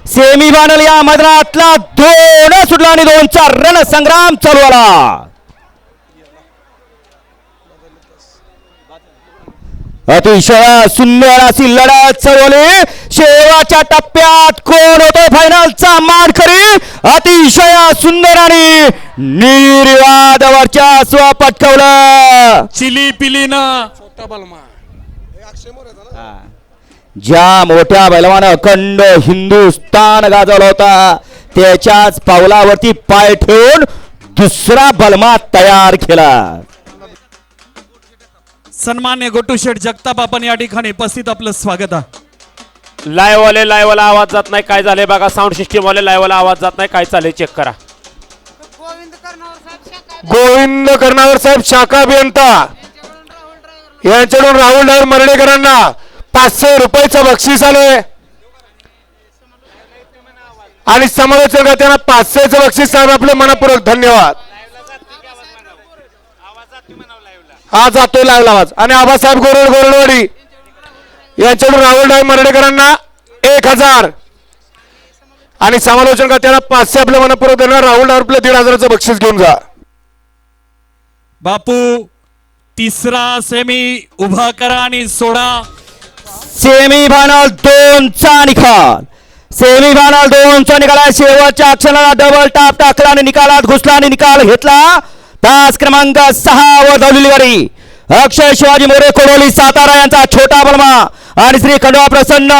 Semi final या मैदानातला 2 सुटला आणि 2चा रणसंग्राम चालू आला. अतिशय सुंदर अशी लढत चालवली. शेवटच्या टप्प्यात कोण होतो फायनलचा मानकरी. अतिशय सुंदर आणि निर्विवाद वर्चस्व पटकावलं चिली पिलीनं. ज्या मोठ्या बैलवानं अखंड हिंदुस्थान गाजवला होता त्याच्याच पावलावरती पाय ठेवून दुसरा बलमा तयार केला. सन्मान्य गोटू शेठ जगताप आपण या ठिकाणी उपस्थित आपलं स्वागत आहे. लाईव्हवाला आवाज जात नाही. काय झालंय बघा. साऊंड सिस्टीम वाले लाईव्हला आवाज जात नाही. काय चाललंय चेक करा. गोविंद कर्णावर साहेब शाखा अभियंता यांच्याकडून राहुल ड्रायव्हर मर्डेकरांना 500 रुपयाचं बक्षीस आलंय आणि समालोचक त्यांना 500चं बक्षीस साहेब आपले मनपूर्वक धन्यवाद. हा जातोय लावला आवाज. आणि आबासाहेब गोरडवाडी यांच्याकडून राहुल ड्रायव्हर मर्डेकरांना 1000 आणि समालोचक त्यांना 500 आपले मनपूर्वक धन्यवाद. राहुल ड्रायव्हर 1500चं बक्षीस घेऊन जा. बापू तिसरा सेमी उभा करा आणि सोडा. सेमी फायनल 2चा निकाल. सेमी फायनल 2चा निकाल. शेवटच्या क्षणाला डबल टाप टाकला आणि निकालात घुसला आणि निकाल घेतला. तास क्रमांक 6 वर धावलेली गाडी अक्षय शिवाजी मोरे कोडोली सातारा यांचा छोटा बलमा आणि श्री खंडोबा प्रसन्न